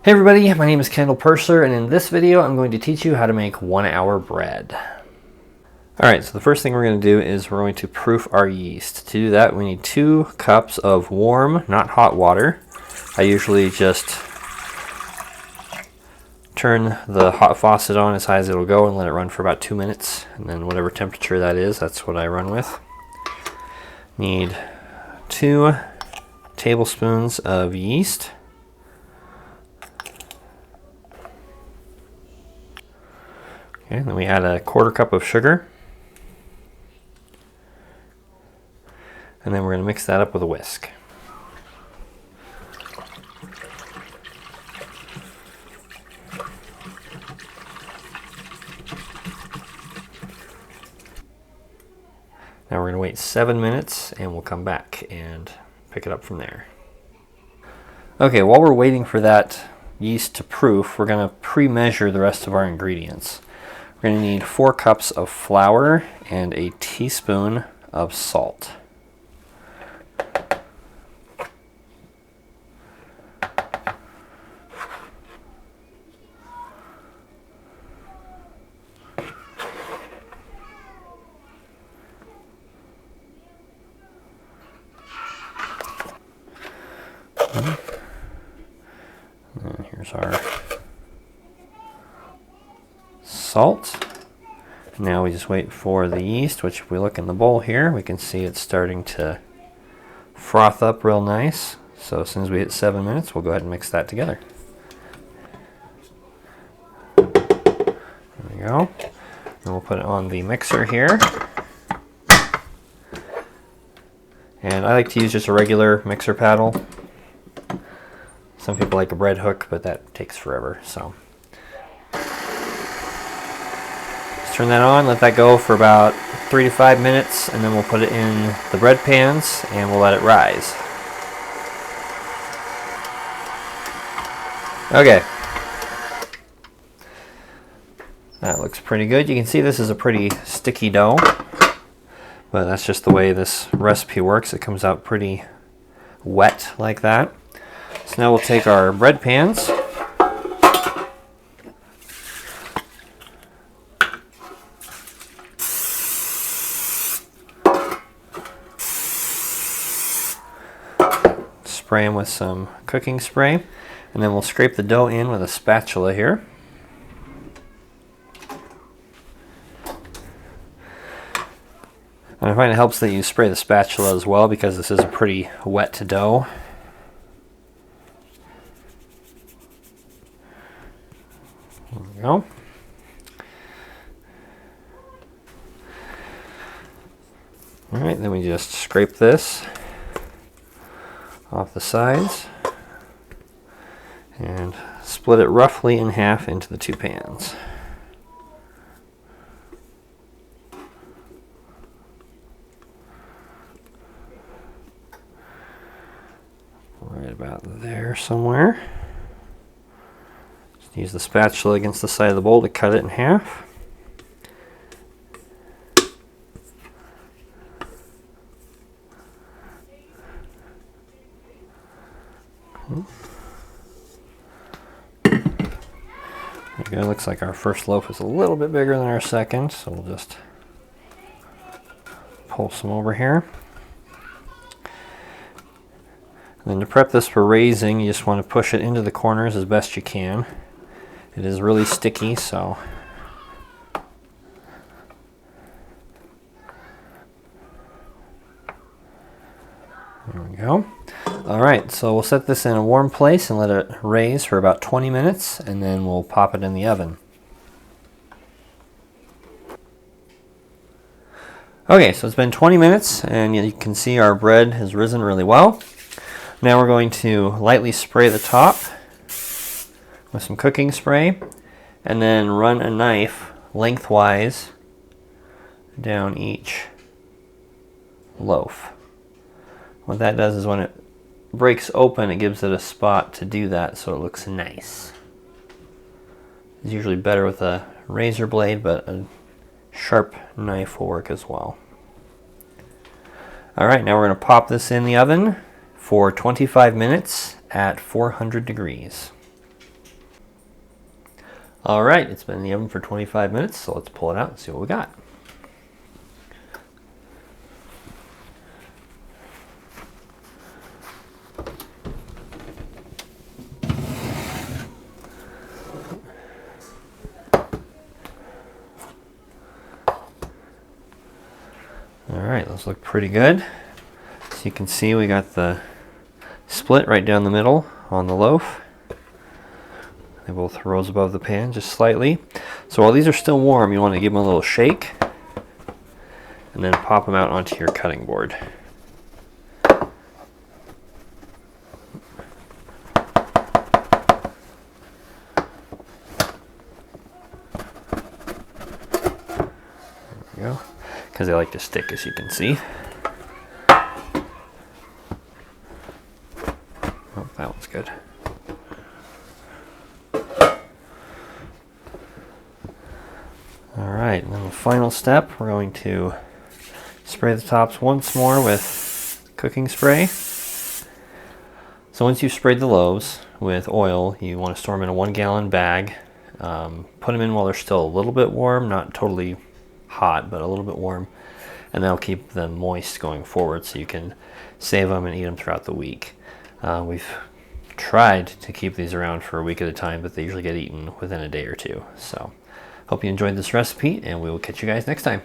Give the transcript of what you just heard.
Hey everybody, my name is Kendall and in this video I'm going to teach you how to make 1 hour bread. Alright, so the first thing we're going to do is we're going to proof our yeast. To do that we need 2 cups of warm, not hot water. I usually just turn the hot faucet on as high as it'll go and let it run for about 2 minutes, and then whatever temperature that is, that's what I run with. Need 2 tablespoons of yeast. Okay, then we add a 1/4 cup of sugar. And then we're going to mix that up with a whisk. Now we're going to wait 7 minutes and we'll come back and pick it up from there. Okay, while we're waiting for that yeast to proof, we're going to pre-measure the rest of our ingredients. We're going to need 4 cups of flour and a teaspoon of salt. And here's our salt. Now we just wait for the yeast, which if we look in the bowl here, we can see it's starting to froth up real nice. So as soon as we hit 7 minutes, we'll go ahead and mix that together. There we go. And we'll put it on the mixer here. And I like to use just a regular mixer paddle. Some people like a bread hook, but that takes forever. So just turn that on, let that go for about 3 to 5 minutes, and then we'll put it in the bread pans and we'll let it rise. Okay. That looks pretty good. You can see this is a pretty sticky dough, but that's just the way this recipe works. It comes out pretty wet like that. So now we'll take our bread pans, spray them with some cooking spray, and then we'll scrape the dough in with a spatula here. And I find it helps that you spray the spatula as well, because this is a pretty wet dough. There we go. Alright, then we just scrape this off the sides and split it roughly in half into the 2 pans. Right about there somewhere. Just use the spatula against the side of the bowl to cut it in half. Okay, looks like our first loaf is a little bit bigger than our second, so we'll just pull some over here. And then to prep this for raising, you just want to push it into the corners as best you can. It is really sticky, so there we go. Alright, so we'll set this in a warm place and let it raise for about 20 minutes, and then we'll pop it in the oven. Okay, so it's been 20 minutes, and you can see our bread has risen really well. Now we're going to lightly spray the top with some cooking spray, and then run a knife lengthwise down each loaf. What that does is when it breaks open, it gives it a spot to do that so it looks nice. It's usually better with a razor blade, but a sharp knife will work as well. Alright, now we're going to pop this in the oven for 25 minutes at 400 degrees. All right, it's been in the oven for 25 minutes, so let's pull it out and see what we got. All right, those look pretty good. So you can see we got the split right down the middle on the loaf. They both rose above the pan just slightly. So while these are still warm, you want to give them a little shake and then pop them out onto your cutting board. There we go. Because they like to stick, as you can see. Oh, that one's good. Alright, and then the final step, we're going to spray the tops once more with cooking spray. So once you've sprayed the loaves with oil, you want to store them in a 1-gallon bag. Put them in while they're still a little bit warm, not totally hot, but a little bit warm. And that'll keep them moist going forward so you can save them and eat them throughout the week. We've tried to keep these around for a week at a time, but they usually get eaten within a day or two. So hope you enjoyed this recipe, and we will catch you guys next time.